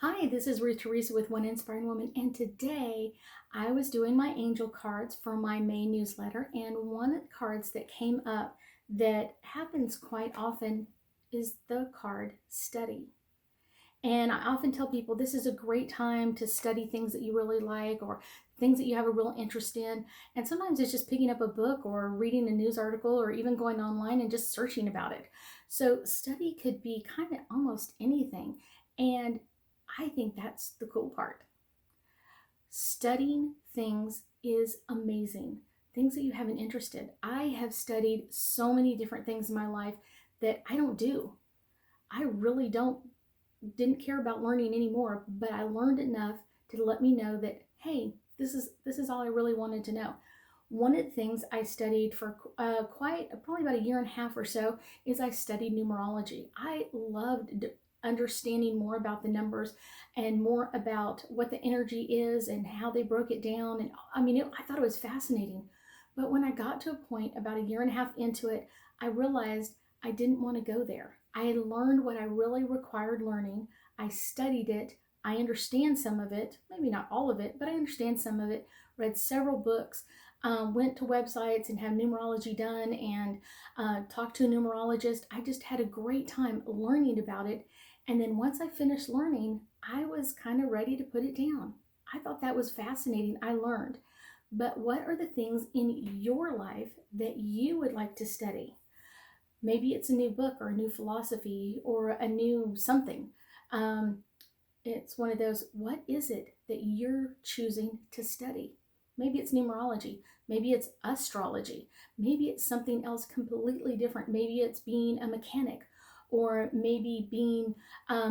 Hi, this is Ruth Theresa with One Inspiring Woman, and today I was doing my angel cards for my May newsletter, and one of the cards that came up that happens quite often is the card study. And I often tell people this is a great time to study things that you really like or things that you have a real interest in. And sometimes it's just picking up a book or reading a news article or even going online and just searching about it. So, study could be kind of almost anything. And I think that's the cool part. Studying things is amazing. Things that you have an interest in. I have studied so many different things in my life that I don't do. I really didn't care about learning anymore, but I learned enough to let me know that hey, this is all I really wanted to know. One of the things I studied for probably about a year and a half or so is I studied numerology. I loved understanding more about the numbers and more about what the energy is and how they broke it down. And I thought it was fascinating. But when I got to a point about a year and a half into it, I realized I didn't want to go there. I had learned what I really required learning. I studied it. I understand some of it, maybe not all of it, but I understand some of it. Read several books, went to websites and had numerology done, and talked to a numerologist. I just had a great time learning about it. And then once I finished learning, I was kind of ready to put it down. I thought that was fascinating. I learned. But what are the things in your life that you would like to study? Maybe it's a new book or a new philosophy or a new something. Um, it's one of those, what is it that you're choosing to study? Maybe it's numerology. Maybe it's astrology. Maybe it's something else completely different. Maybe it's being a mechanic or maybe being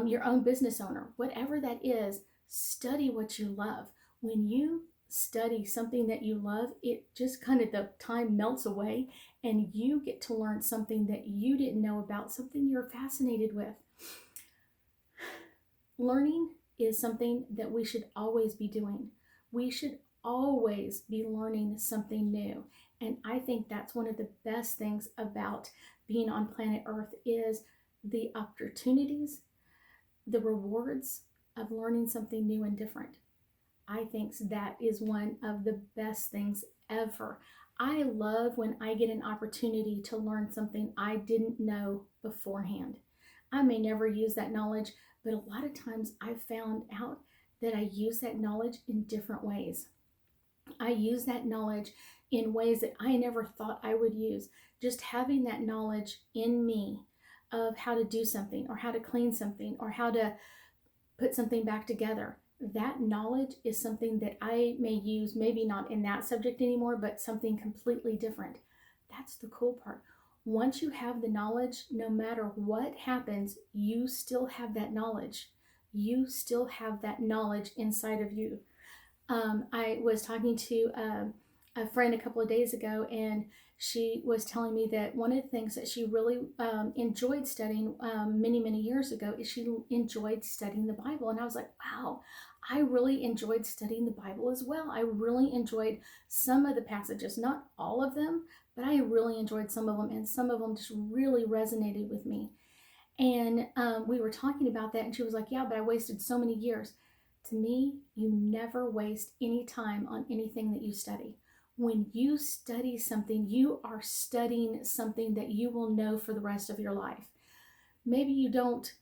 your own business owner. Whatever that is, study what you love. When you study something that you love, it just kind of the time melts away and you get to learn something that you didn't know about, something you're fascinated with. Learning is something that we should always be doing. We should always be learning something new. And I think that's one of the best things about being on planet Earth is the opportunities, the rewards of learning something new and different. I think that is one of the best things ever. I love when I get an opportunity to learn something I didn't know beforehand. I may never use that knowledge, but a lot of times I've found out that I use that knowledge in different ways. I use that knowledge in ways that I never thought I would use. Just having that knowledge in me of how to do something or how to clean something or how to put something back together. That knowledge is something that I may use, maybe not in that subject anymore, but something completely different. That's the cool part. Once you have the knowledge, no matter what happens, you still have that knowledge. You still have that knowledge inside of you. I was talking to a friend a couple of days ago, and she was telling me that one of the things that she really enjoyed studying many, many years ago is she enjoyed studying the Bible. And I was like, wow, I really enjoyed studying the Bible as well. I really enjoyed some of the passages, not all of them, but I really enjoyed some of them, and some of them just really resonated with me. And we were talking about that, and she was like, yeah, but I wasted so many years. To me, you never waste any time on anything that you study. When you study something, you are studying something that you will know for the rest of your life. Maybe you don't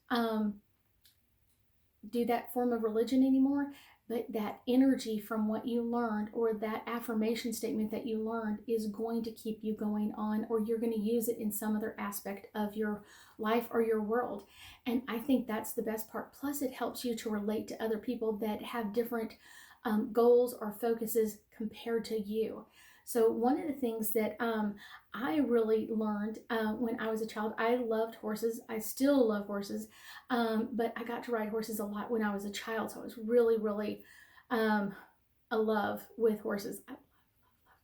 do that form of religion anymore, but that energy from what you learned or that affirmation statement that you learned is going to keep you going on, or you're going to use it in some other aspect of your life or your world. And I think that's the best part. Plus, it helps you to relate to other people that have different goals or focuses compared to you. So one of the things that I really learned when I was a child, I loved horses. I still love horses, but I got to ride horses a lot when I was a child. So I was really, really a love with horses. I love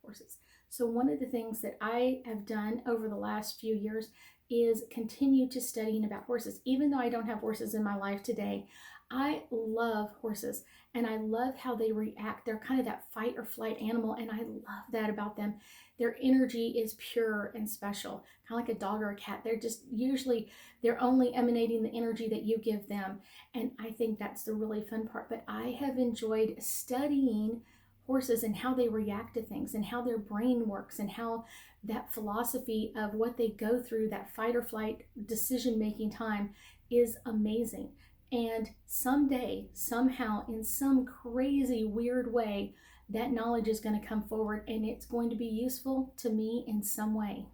horses. So one of the things that I have done over the last few years is continue to studying about horses. Even though I don't have horses in my life today, I love horses and I love how they react. They're kind of that fight or flight animal, and I love that about them. Their energy is pure and special, kind of like a dog or a cat. They're just usually, they're only emanating the energy that you give them. And I think that's the really fun part. But I have enjoyed studying horses and how they react to things and how their brain works and how that philosophy of what they go through, that fight or flight decision making time, is amazing. And someday, somehow, in some crazy, weird way, that knowledge is going to come forward and it's going to be useful to me in some way.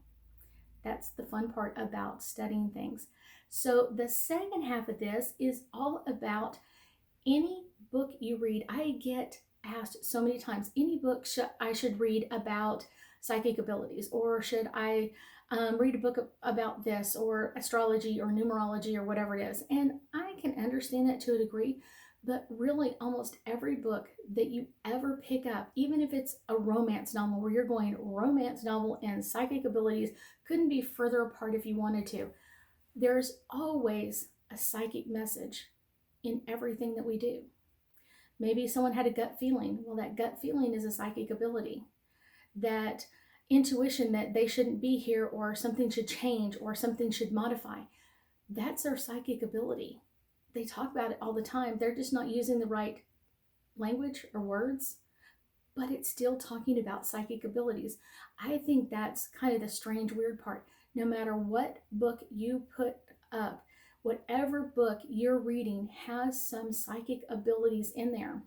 That's the fun part about studying things. So, the second half of this is all about any book you read. I get asked so many times, any book I should read about psychic abilities, or should I read a book about this, or astrology, or numerology, or whatever it is. And I can understand that to a degree, but really almost every book that you ever pick up, even if it's a romance novel where you're going romance novel and psychic abilities, couldn't be further apart if you wanted to. There's always a psychic message in everything that we do. Maybe someone had a gut feeling. Well, that gut feeling is a psychic ability. That intuition that they shouldn't be here, or something should change, or something should modify, that's their psychic ability. They talk about it all the time. They're just not using the right language or words, but it's still talking about psychic abilities. I think that's kind of the strange, weird part. No matter what book you put up, whatever book you're reading has some psychic abilities in there.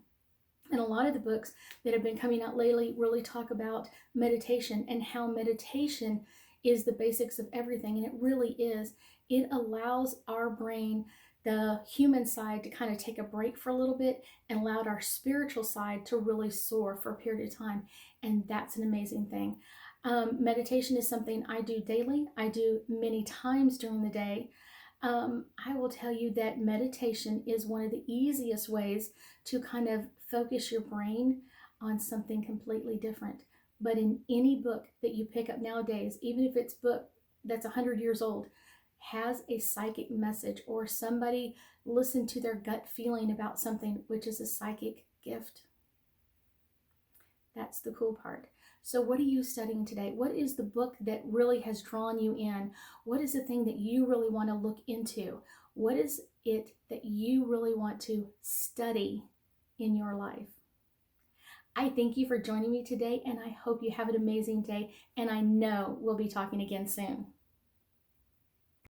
And a lot of the books that have been coming out lately really talk about meditation and how meditation is the basics of everything. And it really is. It allows our brain, the human side, to kind of take a break for a little bit and allowed our spiritual side to really soar for a period of time. And that's an amazing thing. Meditation is something I do daily. I do many times during the day. I will tell you that meditation is one of the easiest ways to kind of focus your brain on something completely different. But in any book that you pick up nowadays, even if it's a book that's 100 years old, has a psychic message, or somebody listened to their gut feeling about something, which is a psychic gift. That's the cool part. So what are you studying today? What is the book that really has drawn you in? What is the thing that you really want to look into? What is it that you really want to study in your life? I thank you for joining me today, and I hope you have an amazing day, and I know we'll be talking again soon.